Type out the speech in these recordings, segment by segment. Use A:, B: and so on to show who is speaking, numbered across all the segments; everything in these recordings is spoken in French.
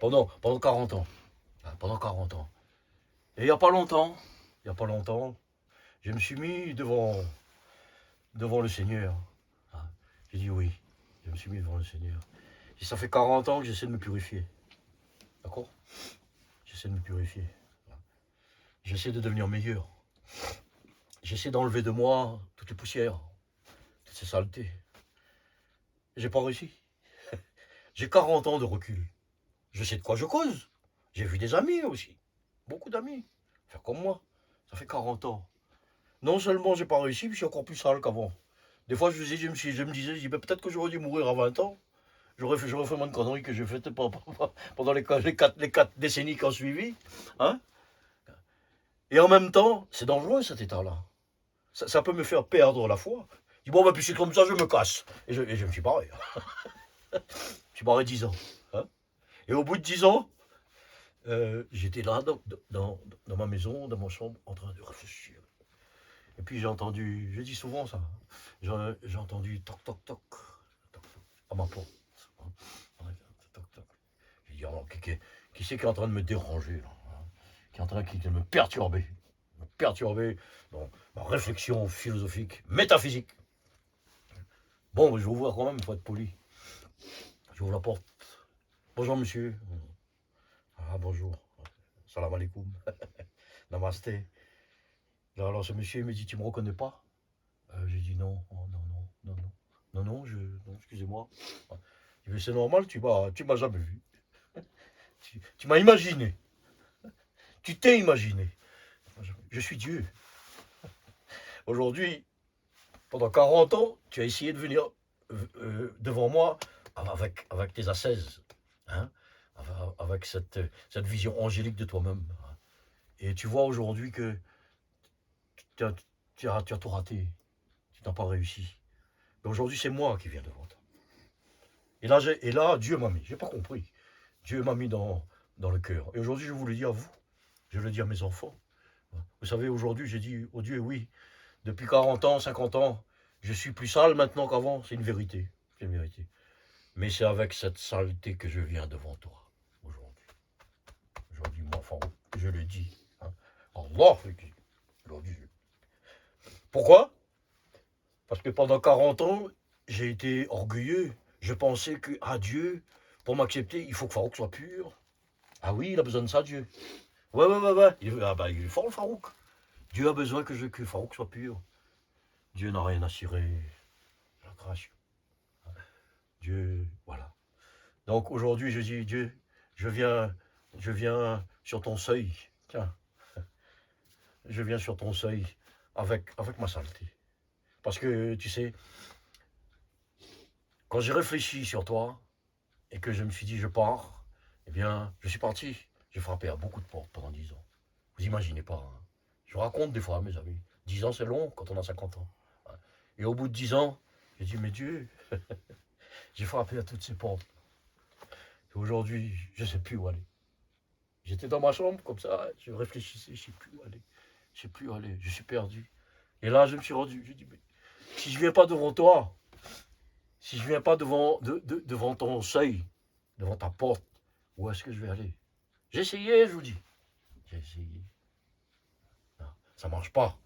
A: Pendant 40 ans. Pendant 40 ans. Et il n'y a pas longtemps, je me suis mis devant le Seigneur. J'ai dit oui, je me suis mis devant le Seigneur. Et ça fait 40 ans que j'essaie de me purifier. D'accord? J'essaie de me purifier. J'essaie de devenir meilleur. J'essaie d'enlever de moi toutes les poussières, toutes ces saletés. J'ai pas réussi. J'ai 40 ans de recul. Je sais de quoi je cause. J'ai vu des amis aussi. Beaucoup d'amis. Faire comme moi. Ça fait 40 ans. Non seulement j'ai pas réussi, mais je suis encore plus sale qu'avant. Des fois, je me disais, peut-être que j'aurais dû mourir à 20 ans. J'aurais fait moins de conneries que j'ai faites pendant les 4 décennies qui ont suivi. Hein? Et en même temps, c'est dangereux cet état-là. Ça peut me faire perdre la foi. Je dis, bon, ben, puis c'est comme ça, je me casse. Et je me suis barré. Je me suis barré 10 ans. Hein? Et au bout de 10 ans, j'étais là, dans ma maison, dans ma chambre, en train de réfléchir. Et puis je dis souvent ça, j'ai entendu toc toc toc, toc, toc à ma porte. Toc, toc. J'ai dit, alors, qui c'est qui est en train de me déranger là, hein, qui est en train de me perturber dans ma réflexion philosophique, métaphysique. Bon, je vais ouvrir quand même, il faut être poli. J'ouvre la porte. Bonjour monsieur. Ah bonjour. Salam alaikum. Namasté. Alors ce monsieur me dit, tu me reconnais pas? J'ai dit non, oh, non, excusez-moi. Il dit, c'est normal, tu m'as jamais vu. Tu m'as imaginé. Tu t'es imaginé. Je suis Dieu. Aujourd'hui, pendant 40 ans, tu as essayé de venir devant moi avec tes ascèses, hein, avec cette vision angélique de toi-même. Et tu vois aujourd'hui que tu as tout raté. Tu n'as pas réussi. Mais aujourd'hui, c'est moi qui viens devant toi. Et là, Dieu m'a mis. Je n'ai pas compris. Dieu m'a mis dans le cœur. Et aujourd'hui, je vous le dis à vous. Je le dis à mes enfants. Vous savez, aujourd'hui, j'ai dit au Dieu, oui, depuis 40 ans, 50 ans, je suis plus sale maintenant qu'avant. C'est une vérité. C'est une vérité. Mais c'est avec cette saleté que je viens devant toi aujourd'hui. Aujourd'hui, mon enfant, je le dis. Hein. Allah, aujourd'hui. Pourquoi? Parce que pendant 40 ans, j'ai été orgueilleux. Je pensais que, Dieu, pour m'accepter, il faut que Farouk soit pur. Ah oui, il a besoin de ça, Dieu. Ouais. Il est fort, le Farouk. Dieu a besoin que Farouk soit pur. Dieu n'a rien à cirer. La création. Dieu, voilà. Donc aujourd'hui, je dis, Dieu, je viens sur ton seuil. Tiens, je viens sur ton seuil avec ma saleté. Parce que, tu sais, quand j'ai réfléchi sur toi et que je me suis dit, je pars, eh bien, je suis parti. J'ai frappé à beaucoup de portes pendant 10 ans. Vous imaginez pas. Hein. Je raconte des fois à mes amis. 10 ans, c'est long quand on a 50 ans. Et au bout de 10 ans, j'ai dit, mais Dieu, j'ai frappé à toutes ces portes. Et aujourd'hui, je ne sais plus où aller. J'étais dans ma chambre comme ça, je réfléchissais, je ne sais plus où aller. Je ne sais plus où aller, je suis perdu. Et là, je me suis rendu, je dis, mais si je ne viens pas devant toi, si je ne viens pas devant ton seuil, devant ta porte, où est-ce que je vais aller? J'ai essayé, je vous dis. J'ai essayé. Non, ça ne marche pas.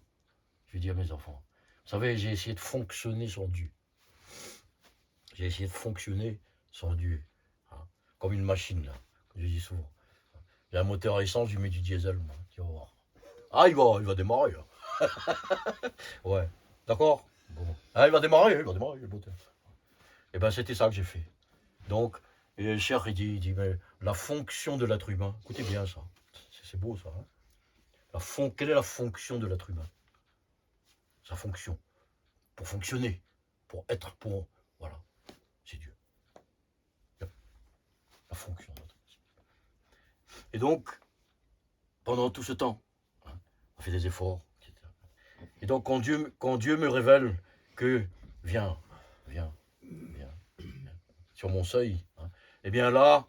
A: Je dis à mes enfants. Vous savez, j'ai essayé de fonctionner sans Dieu. J'ai essayé de fonctionner sans Dieu. Hein, comme une machine, là, comme je dis souvent. J'ai un moteur à essence, je lui mets du diesel, moi, tu vas voir. Ah, il va démarrer, là. Ouais, d'accord. Bon. Ah, il va démarrer, le moteur. Et ben, c'était ça que j'ai fait. Donc, et le cher, il dit, mais la fonction de l'être humain, écoutez bien ça, c'est beau ça. Hein. Quelle est la fonction de l'être humain? Sa fonction, pour fonctionner, pour être, voilà, c'est Dieu. La fonction de l'être humain. Et donc, pendant tout ce temps, hein, on fait des efforts, etc. Et donc, quand Dieu me révèle que, viens, sur mon seuil, hein, eh bien là,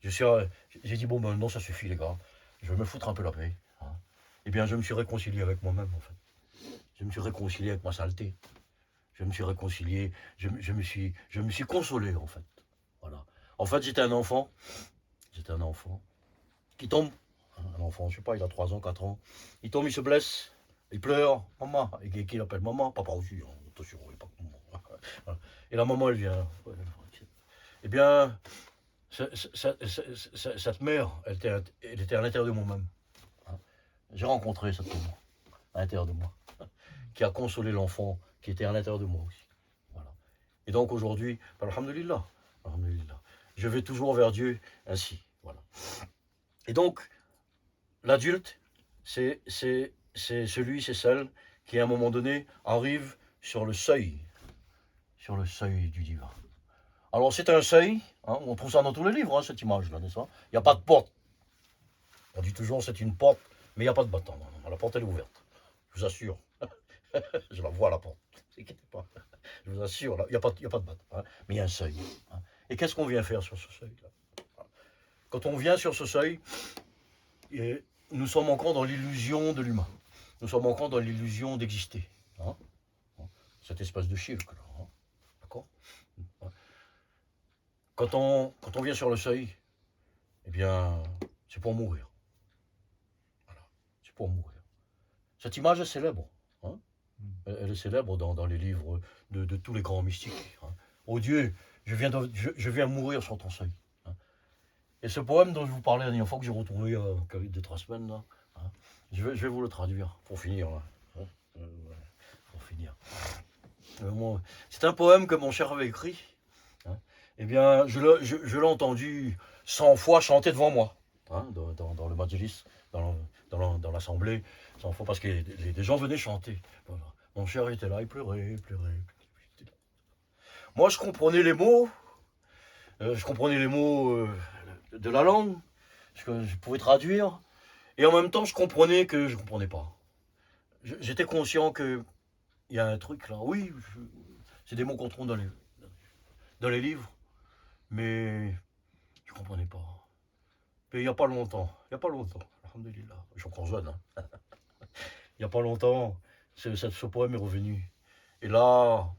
A: j'ai dit, bon, ben non, ça suffit, les gars. Je vais me foutre un peu la paix. Hein. Eh bien, je me suis réconcilié avec moi-même, en fait. Je me suis réconcilié avec ma saleté. Je me suis réconcilié, je me suis consolé, en fait. Voilà. En fait, j'étais un enfant C'était un enfant qui tombe. Un enfant, je sais pas, il a 3 ans, 4 ans. Il tombe, il se blesse. Il pleure. Maman. Et qui l'appelle maman? Papa aussi. Hein. Attention, il n'est pas que maman. Voilà. Et la maman, elle vient. Eh bien, cette mère, elle était à l'intérieur de moi-même. Hein. J'ai rencontré cette maman à l'intérieur de moi, qui a consolé l'enfant qui était à l'intérieur de moi aussi. Voilà. Et donc aujourd'hui, alhamdulillah, alhamdulillah, je vais toujours vers Dieu ainsi. Voilà. Et donc, l'adulte, c'est celui, c'est celle qui à un moment donné arrive sur le seuil du divin. Alors c'est un seuil, hein, on trouve ça dans tous les livres, hein, cette image-là, n'est-ce pas? Il n'y a pas de porte. On dit toujours c'est une porte, mais il n'y a pas de bâton. Non, la porte elle est ouverte, je vous assure. Je la vois la porte, ne vous inquiétez pas. Je vous assure, il n'y a pas de bâton, hein, mais il y a un seuil. Hein. Et qu'est-ce qu'on vient faire sur ce seuil-là? Quand on vient sur ce seuil, nous sommes encore dans l'illusion de l'humain. Nous sommes encore dans l'illusion d'exister. Hein, cette espèce de shirk, là. Hein, d'accord? Quand on vient sur le seuil, eh bien, c'est pour mourir. Voilà, c'est pour mourir. Cette image est célèbre. Hein, elle est célèbre dans les livres de tous les grands mystiques. Hein. Oh Dieu, je viens mourir sur ton seuil. Hein. Et ce poème dont je vous parlais la dernière fois, que j'ai retrouvé il y a 2-3 semaines, là, hein, je vais vous le traduire pour finir. Là, hein, pour finir. C'est un poème que mon cher avait écrit. Hein. Eh bien, je l'ai entendu 100 fois chanter devant moi, hein, dans le majlis, dans l'assemblée, 100 fois, parce que les gens venaient chanter. Voilà. Mon cher était là, il pleurait, il pleurait. Moi, je comprenais les mots, de la langue, je pouvais traduire, et en même temps, je comprenais que je ne comprenais pas. J'étais conscient qu'il y a un truc là, oui, c'est des mots qu'on trouve dans les livres, mais je ne comprenais pas. Et il n'y a pas longtemps, alhamdoulilah, je suis encore jeune, hein. Il n'y a pas longtemps, ce poème est revenu. Et là,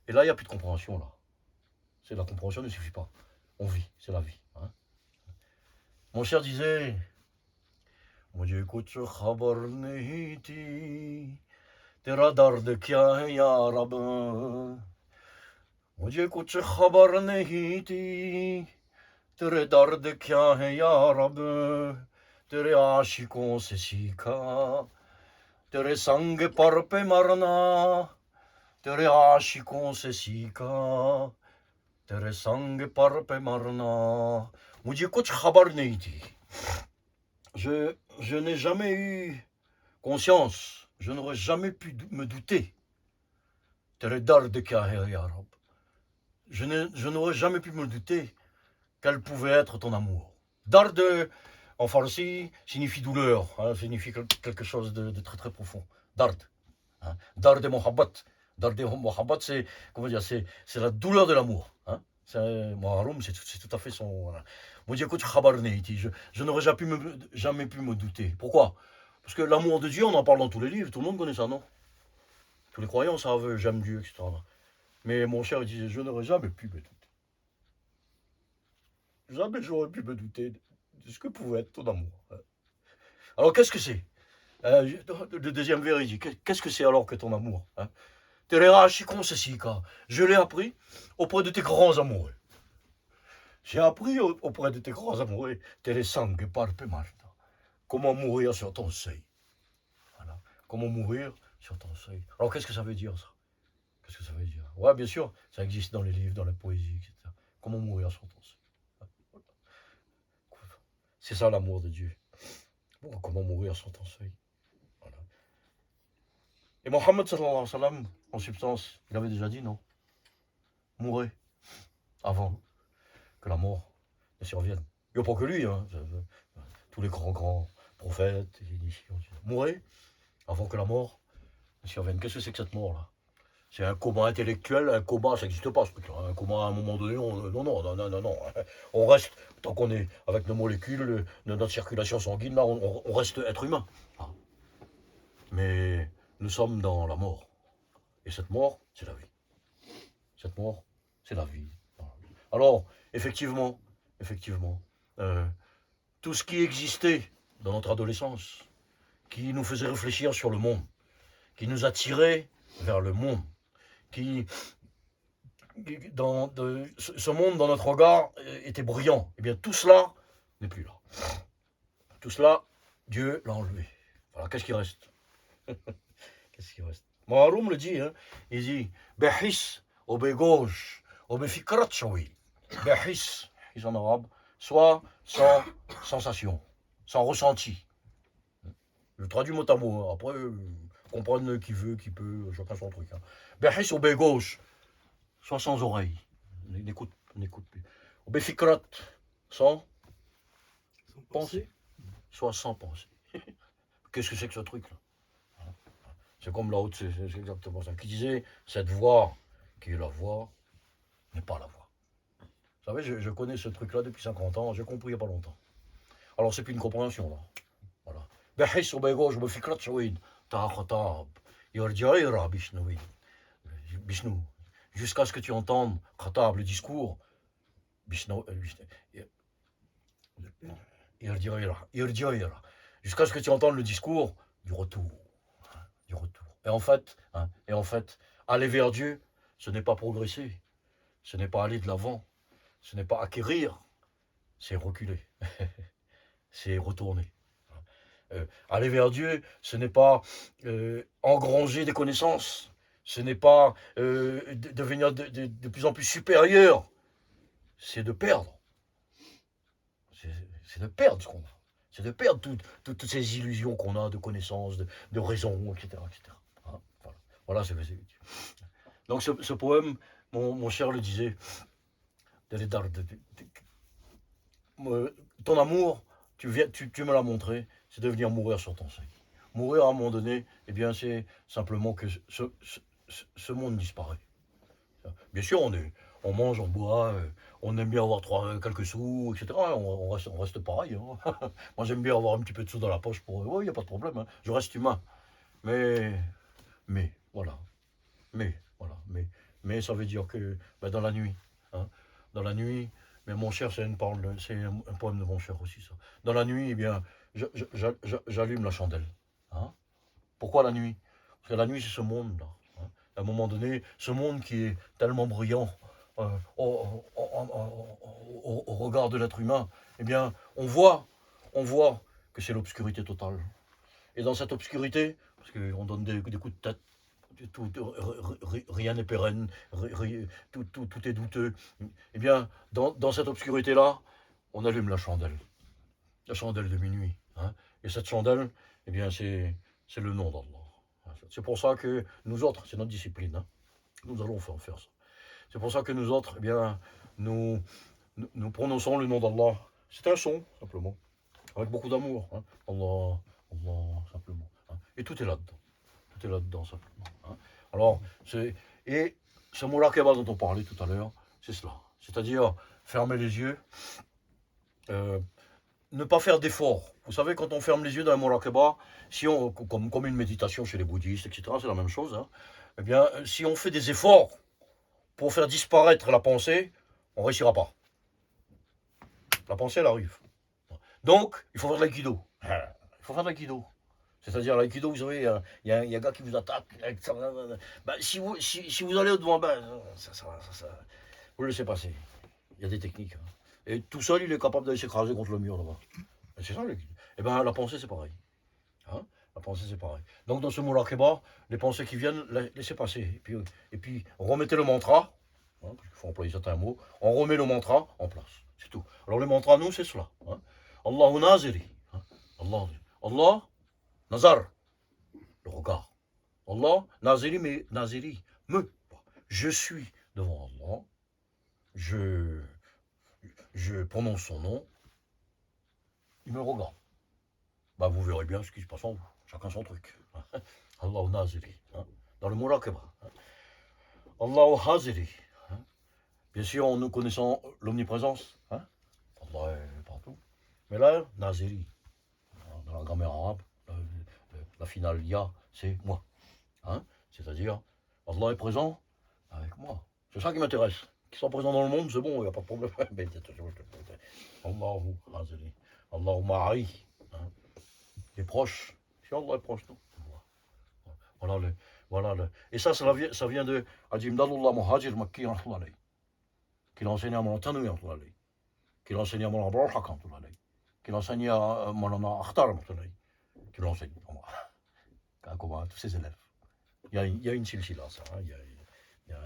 A: il n'y a plus de compréhension, là. C'est la compréhension ne suffit pas. On vit, c'est la vie. Hein. Mon cher disait, मुझे कुछ खबर नहीं थी तेरा दर्द क्या है या रब मुझे कुछ खबर नहीं थी तेरे दर्द क्या है या रब तेरे आशिकों से सीखा तेरे संग पर पे मरना तेरे आशिकों से सीखा तेरे संग पर पे मरना मुझे कुछ खबर नहीं थी je n'ai jamais eu conscience, je n'aurais jamais pu me douter. Je n'aurais jamais pu me douter quel pouvait être ton amour. Dard, en farsi, signifie douleur, hein, signifie quelque chose de très très profond. Dard. Hein. Dard et mohabbat. Dard et mohabbat, c'est, comment dire, c'est la douleur de l'amour. Hein. Moharoum, c'est tout à fait son... Voilà. Je n'aurais jamais pu me douter. Pourquoi? Parce que l'amour de Dieu, on en parle dans tous les livres, tout le monde connaît ça, non? Tous les croyants savent, j'aime Dieu, etc. Mais mon cher, il disait, je n'aurais jamais pu me douter. Jamais j'aurais pu me douter de ce que pouvait être ton amour. Alors qu'est-ce que c'est? Le deuxième vers, il dit, qu'est-ce que c'est alors que ton amour? Hein? Je l'ai appris auprès de tes grands amoureux. J'ai appris auprès de tes grands amoureux, comment mourir sur ton seuil. Voilà. Comment mourir sur ton seuil. Alors qu'est-ce que ça veut dire ça? Qu'est-ce que ça veut dire? Ouais, bien sûr, ça existe dans les livres, dans la poésie, etc. Comment mourir sur ton seuil. C'est ça l'amour de Dieu. Bon, comment mourir sur ton seuil. Voilà. Et Mohammed sallallahu alayhi wa sallam, en substance, il avait déjà dit non. Mourez avant que la mort ne survienne. Il n'y a pas que lui, hein. Tous les grands prophètes, mourez avant que la mort ne survienne. Qu'est-ce que c'est que cette mort-là? C'est un coma intellectuel, un coma, ça n'existe pas ce truc-là. Un coma à un moment donné, non. On reste, tant qu'on est avec nos molécules, notre circulation sanguine, là, on reste être humain. Mais nous sommes dans la mort. Et cette mort, c'est la vie. Cette mort, c'est la vie. Alors, effectivement, tout ce qui existait dans notre adolescence, qui nous faisait réfléchir sur le monde, qui nous attirait vers le monde, ce monde dans notre regard était brillant. Eh bien, tout cela n'est plus là. Tout cela, Dieu l'a enlevé. Voilà, qu'est-ce qui reste? Qu'est-ce qui reste? Maharoum le dit, hein, il dit Behis, obe gauche, obe fikrat shawi. Behis, ils en arabe, soit sans sensation, sans ressenti. Je traduis mot à mot, hein. Après, comprendre qui veut, qui peut, chacun son truc. Hein. Behis, obe gauche, soit sans oreille. N'écoute plus. Obe fikrat, sans penser. Soit sans penser. Qu'est-ce que c'est que ce truc-là? C'est comme là-haut, c'est exactement ça. Qui disait, cette voix, qui est la voix, n'est pas la voix. Vous savez, je connais ce truc-là depuis 50 ans, j'ai compris il n'y a pas longtemps. Alors, c'est plus une compréhension, là. Voilà. Behis ou je me fikrat shawid, ta'akhatab, yarjaira bishnouid. Bishnou. Jusqu'à ce que tu entendes, khatab, le discours, bishnou, yarjaira. Jusqu'à ce que tu entendes le discours du retour. Du retour. Et en fait, aller vers Dieu, ce n'est pas progresser, ce n'est pas aller de l'avant, ce n'est pas acquérir, c'est reculer, c'est retourner. Aller vers Dieu, ce n'est pas engranger des connaissances, ce n'est pas devenir de plus en plus supérieur, c'est de perdre. C'est de perdre ce qu'on a. C'est de perdre toutes ces illusions qu'on a de connaissances, de raison, etc. etc. Hein, voilà ce que c'est. Donc ce poème, mon cher le disait, ton amour, tu me l'as montré, c'est de venir mourir sur ton seuil. Mourir à un moment donné, eh bien c'est simplement que ce monde disparaît. Bien sûr, on mange, on boit, on aime bien avoir quelques sous, etc. On reste pareil. Hein. Moi, j'aime bien avoir un petit peu de sous dans la poche pour... Oui, il n'y a pas de problème. Hein. Je reste humain. Mais, voilà. Mais ça veut dire que dans la nuit, hein, dans la nuit, mais mon cher, c'est un poème de mon cher aussi, ça. Dans la nuit, eh bien, j'allume la chandelle. Hein. Pourquoi la nuit? Parce que la nuit, c'est ce monde-là. Hein. À un moment donné, ce monde qui est tellement brillant au regard de l'être humain, eh bien, on voit que c'est l'obscurité totale. Et dans cette obscurité, parce qu'on donne des coups de tête, rien n'est pérenne, tout est douteux, eh bien, dans cette obscurité-là, on allume la chandelle de minuit. Hein. Et cette chandelle, eh bien, c'est le nom d'Allah. C'est pour ça que nous autres, c'est notre discipline, hein. Nous allons faire ça. C'est pour ça que nous autres, eh bien, nous prononçons le nom d'Allah. C'est un son, simplement, avec beaucoup d'amour. Hein. Allah, simplement. Hein. Et tout est là-dedans. Tout est là-dedans, simplement. Hein. Alors, et ce muraqaba dont on parlait tout à l'heure, c'est cela. C'est-à-dire, fermer les yeux, ne pas faire d'efforts. Vous savez, quand on ferme les yeux dans un muraqaba, comme une méditation chez les bouddhistes, etc., c'est la même chose. Hein. Eh bien, si on fait des efforts pour faire disparaître la pensée, on ne réussira pas. La pensée, elle arrive. Donc, il faut faire de l'aïkido. Il faut faire de l'aïkido. C'est-à-dire, l'aïkido, vous savez, il y a un gars qui vous attaque. Ben, si vous allez au-devant, vous le laissez passer. Il y a des techniques. Hein. Et tout seul, il est capable d'aller s'écraser contre le mur là-bas. C'est ça, l'aïkido. Et bien, la pensée, c'est pareil. Hein. La pensée, c'est pareil. Donc, dans ce muraqaba, les pensées qui viennent, laissez passer. Et puis remettez le mantra. Hein, parce qu'il faut employer certains mots. On remet le mantra en place. C'est tout. Alors, le mantra, nous, c'est cela. Hein. Allahu Naziri. Hein. Allah, Nazar. Le regard. Allah, Naziri, mais Naziri, je suis devant Allah. Je prononce son nom. Il me regarde. Bah, vous verrez bien ce qui se passe en vous. Chacun son truc. Allahu Naziri. Hein. Dans le muraqaba. Hein. Allahu Haziri. Hein. Bien sûr, nous connaissons l'omniprésence. Hein. Allah est partout. Mais là, Naziri. Dans la grammaire arabe, la finale ya, c'est moi. Hein. C'est-à-dire, Allah est présent avec moi. C'est ça qui m'intéresse. qui sont présents dans le monde, c'est bon, il n'y a pas de problème. Allahu Azali, Allahumma Ari, les proches, si Allah est proche, non? Voilà le, voilà le. Et ça vient de Adjimdalullah Muhajir Makki, qui l'enseigne à mon Tanouy, qui l'enseigne à mon Abrahak, qui l'enseigne à mon Akhtar, qui l'enseigne à tous ses élèves. Il y a une silsila, ça, hein,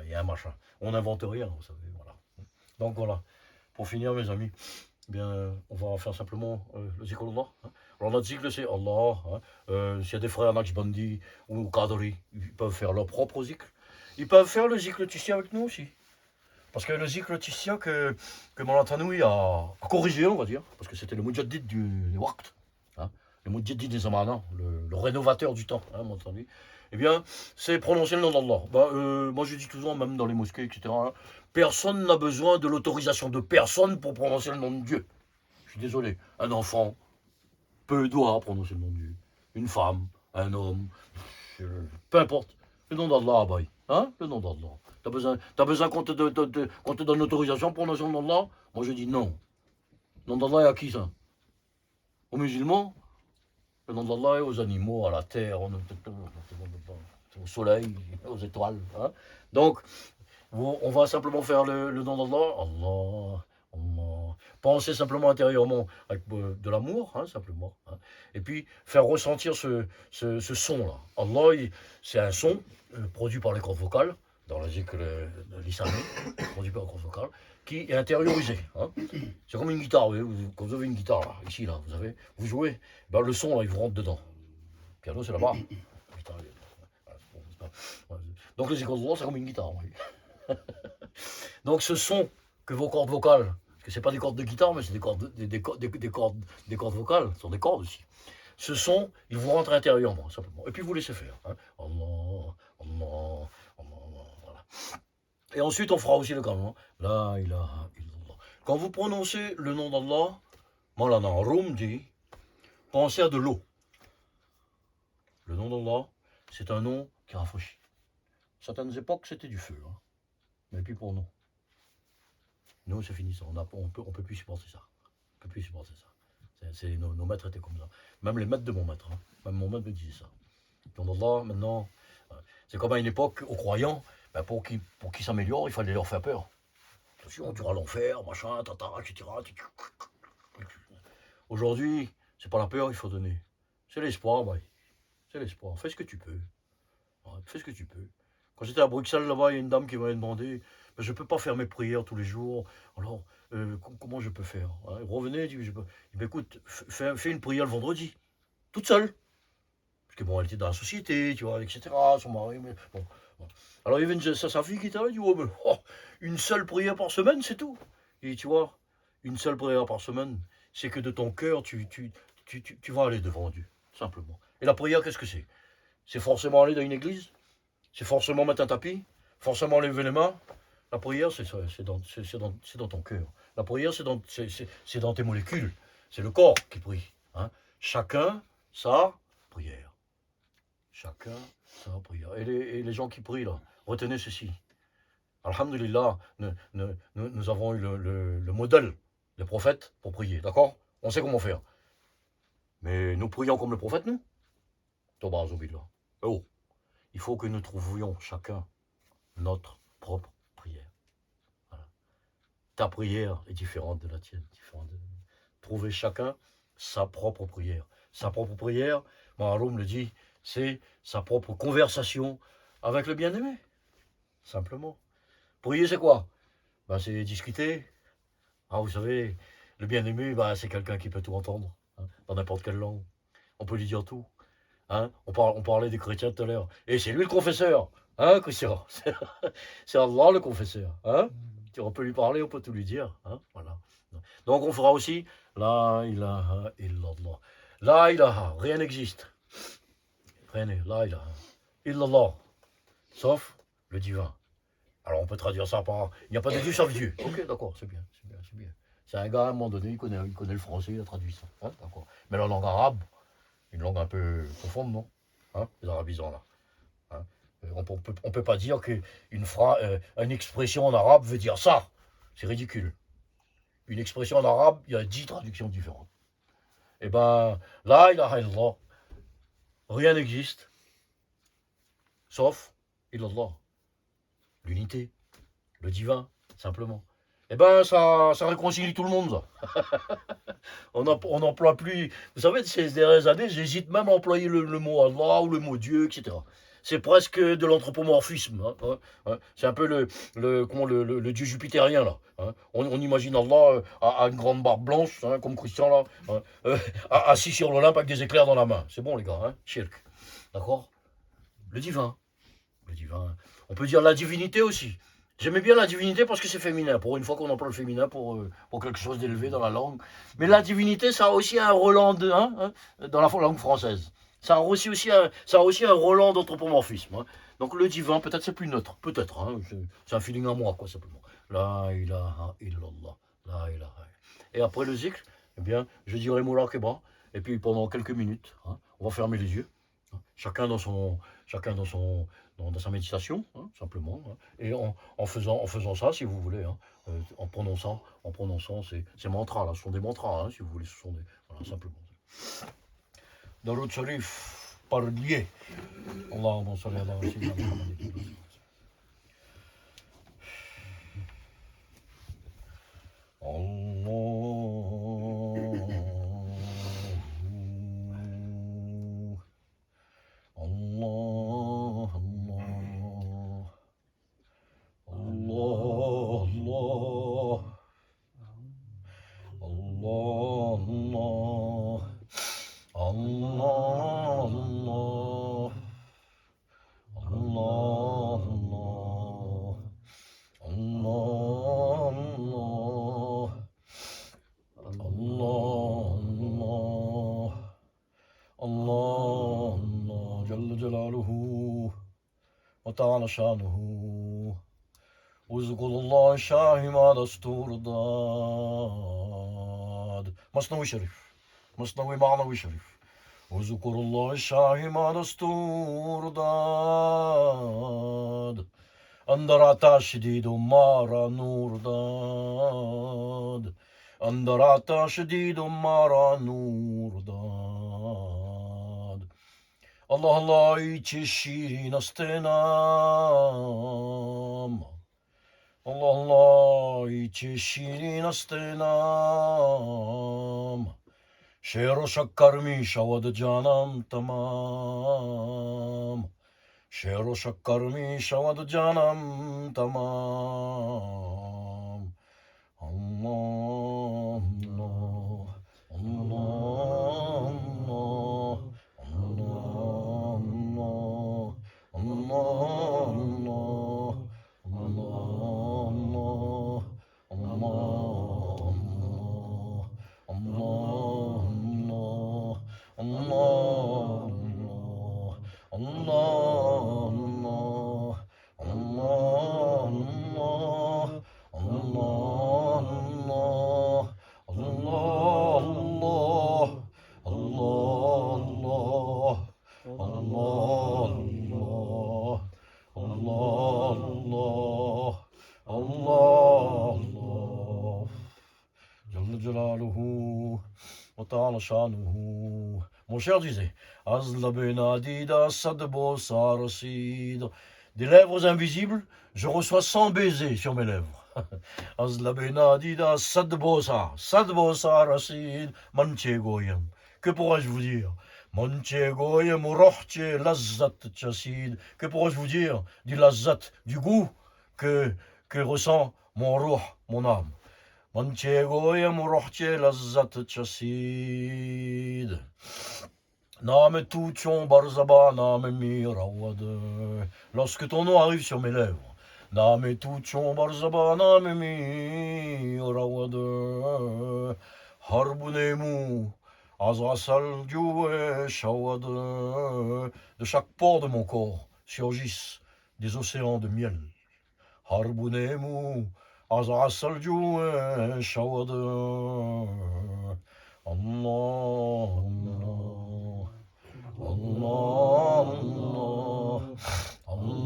A: il y a un machin. On n'invente rien, vous savez, voilà. Donc voilà, pour finir, mes amis, eh bien, on va faire simplement le zikr Allah. Hein. Alors notre zikr, c'est Allah. Hein. S'il y a des frères Naqshbandi ou Qadri, ils peuvent faire leur propre zikr. Ils peuvent faire le zikr Tissia avec nous aussi. Parce que le zikr Tissia que Malatanoui a corrigé, on va dire, parce que c'était le Mujaddid du Waqt, hein, le Mujaddid des Zamana, le rénovateur du temps, hein, Malatanoui. Eh bien, c'est prononcer le nom d'Allah. Moi, je dis toujours, même dans les mosquées, etc., hein, personne n'a besoin de l'autorisation de personne pour prononcer le nom de Dieu. Je suis désolé. Un enfant doit prononcer le nom de Dieu. Une femme, un homme, peu importe. Le nom d'Allah, Abaye. Hein? Le nom d'Allah. T'as besoin qu'on te donne l'autorisation pour prononcer le nom d'Allah? Moi, je dis non. Le nom d'Allah est à qui, ça? Aux musulmans? Le nom d'Allah est aux animaux, à la terre, au soleil, aux étoiles. Hein? Donc, on va simplement faire le nom d'Allah. Allah, Allah. Penser simplement intérieurement avec de l'amour, hein, simplement. Hein? Et puis, faire ressentir ce son-là. Allah, c'est un son produit par les cordes vocales, dans la zikr de l'islamé, produit par les cordes vocales, qui est intériorisé. Hein. C'est comme une guitare, quand vous avez une guitare, là, ici, là, vous jouez, ben, le son, là, il vous rentre dedans. Le piano, c'est là-bas. Donc les écoles de droit, c'est comme une guitare. Oui. Donc ce son que vos cordes vocales, parce que c'est pas des cordes de guitare, mais c'est des cordes vocales, ce sont des cordes aussi. Ce son, il vous rentre intérieurement, simplement. Et puis vous laissez faire. Hein. Allah, Allah, Allah, voilà. Et ensuite, on fera aussi le calme. La ilaha illallah. Quand vous prononcez le nom d'Allah, Maulana Rum dit, pensez à de l'eau. Le nom d'Allah, c'est un nom qui rafraîchit. Certaines époques, c'était du feu. Hein. Mais puis pour nous, c'est fini ça. On peut plus supporter ça. On peut plus supporter ça. Nos maîtres étaient comme ça. Même les maîtres de mon maître. Hein. Même mon maître me disait ça. Le nom d'Allah, maintenant, c'est comme à une époque, aux croyants, ben pour qu'ils s'améliorent, il fallait leur faire peur. Attention, tu iras à l'enfer, machin, etc. Aujourd'hui, c'est pas la peur qu'il faut donner. C'est l'espoir, bah. C'est l'espoir. Fais ce que tu peux. Ouais, fais ce que tu peux. Quand j'étais à Bruxelles, là-bas, il y a une dame qui m'avait demandé, ben, je ne peux pas faire mes prières tous les jours, alors comment je peux faire? Hein, revenez, dit, ben, écoute, fais une prière le vendredi, toute seule. Parce que bon, elle était dans la société, tu vois, etc. Son mari, mais bon. Alors il y avait sa fille qui était là, dit, oh, mais, une seule prière par semaine, c'est tout. Et tu vois, une seule prière par semaine, c'est que de ton cœur, tu vas aller devant Dieu, simplement. Et la prière, qu'est-ce que c'est? C'est forcément aller dans une église? C'est forcément mettre un tapis? Forcément lever les mains? La prière, c'est dans ton cœur. La prière, c'est dans tes molécules. C'est le corps qui prie. Hein. Chacun sa prière. Chacun sa prière. Et les gens qui prient, là, retenez ceci. Alhamdulillah, nous avons eu le modèle des prophètes pour prier, d'accord? On sait comment faire. Mais nous prions comme le prophète, nous? Toba Azubillah. Oh, il faut que nous trouvions chacun notre propre prière. Voilà. Ta prière est différente de la tienne. Trouver chacun sa propre prière. Sa propre prière, Maharoum le dit, c'est sa propre conversation avec le bien-aimé. Simplement. Prier, c'est quoi? Ben, c'est discuter. Ah, vous savez, le bien-aimé, ben, c'est quelqu'un qui peut tout entendre, hein, dans n'importe quelle langue. On peut lui dire tout. Hein, on parlait des chrétiens tout à l'heure. Et c'est lui le confesseur. Hein, Christian? C'est Allah le confesseur. Hein? On peut lui parler, on peut tout lui dire. Hein? Voilà. Donc on fera aussi La ilaha illallah. La ilaha, rien n'existe. Rien n'est. La ilaha illallah. Sauf le divin. Alors on peut traduire ça par il n'y a pas de Dieu sauf Dieu. Ok, d'accord, c'est bien. C'est un gars à un moment donné, il connaît le français, il a traduit ça. Hein, d'accord. Mais la langue arabe, une langue un peu profonde, non? Hein, les arabisants là. Hein, On peut pas dire qu'une une expression en arabe veut dire ça. C'est ridicule. Une expression en arabe, il y a 10 traductions différentes. Eh ben, la ilaha illallah, rien n'existe, sauf illallah, l'unité, le divin, simplement. Eh ben, ça réconcilie tout le monde, ça. On n'emploie plus. Vous savez, ces dernières années, j'hésite même à employer le mot Allah ou le mot Dieu, etc. C'est presque de l'anthropomorphisme. C'est un peu le dieu jupitérien, là. On imagine Allah à une grande barbe blanche, comme Christian, là, assis sur l'Olympe avec des éclairs dans la main. C'est bon, les gars, shirk. D'accord. Le divin. Le divin. On peut dire la divinité aussi. J'aimais bien la divinité parce que c'est féminin. Pour une fois qu'on emploie le féminin pour quelque chose d'élevé dans la langue. Mais la divinité, ça a aussi un relent dans la langue française. Ça a aussi un relent d'anthropomorphisme. Donc le divin, peut-être c'est plus neutre. Peut-être. C'est un feeling à moi, quoi, simplement. La ilaha illallah. La ilaha. Et après le zikr, eh bien, je dirai Moula Keba. Et puis pendant quelques minutes, on va fermer les yeux. Chacun dans sa méditation, simplement. Et en faisant ça, si vous voulez, en prononçant ces mantras, là, ce sont des mantras, si vous voulez, ce sont des. Voilà, simplement. Dans l'autre sharif, par lié. Allahumma salli ala sayyidina Muhammad. وتعالى شانه واذكر الله الشاهي ما دستور ضاد مصنوي شريف مصنوي معنوي شريف واذكر الله الشاهي ما دستور ضاد اندر عطاش شديد ومارا نور ضاد اندر عطاش شديد ومارا نور ضاد Allah Allah içi şirin astenam. Allah Allah içi şirin astenam. Şero şakkarmi şavad canam tamam. Şero şakkarmi şavad canam tamam. Allah Allah Mon cher disait, des lèvres invisibles, je reçois 100 baisers sur mes lèvres. Que pourrais-je vous dire? Que pourrais-je vous dire du lazzat, du goût que ressent mon ruh, mon âme? Lorsque ton nom arrive sur mes lèvres, de chaque pore de mon corps surgissent des océans de miel. Harbunemu azasal juwe shawad. Allah Allah Allah Allah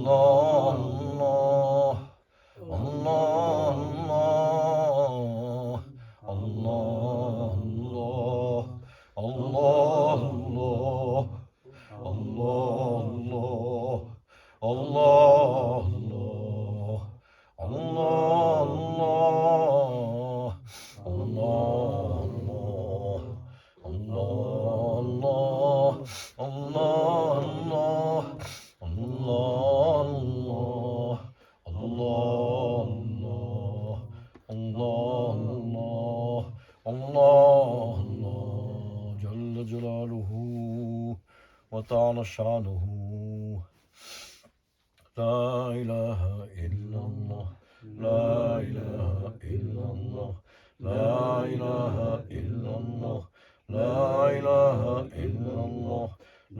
A: وتعالى شانه. لا إله إلا الله لا إله إلا الله لا إله إلا الله لا إله إلا الله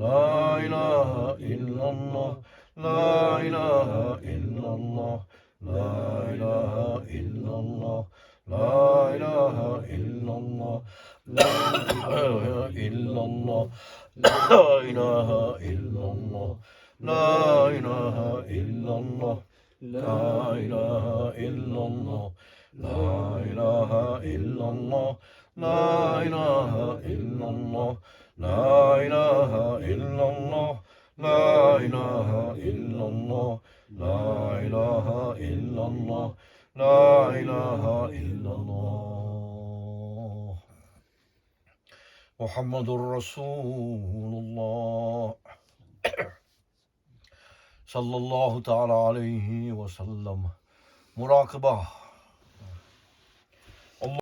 A: لا إله إلا الله لا إله إلا الله لا إله إلا الله لا إله إلا الله لا إله إلا الله لا إله إلا الله لا إله إلا الله لا إله إلا الله لا إله إلا الله لا إله إلا الله لا إله إلا الله لا إله إلا الله لا إله إلا الله لا إله إلا الله محمد رسول الله صلى الله تعالى عليه وسلم. مراقبة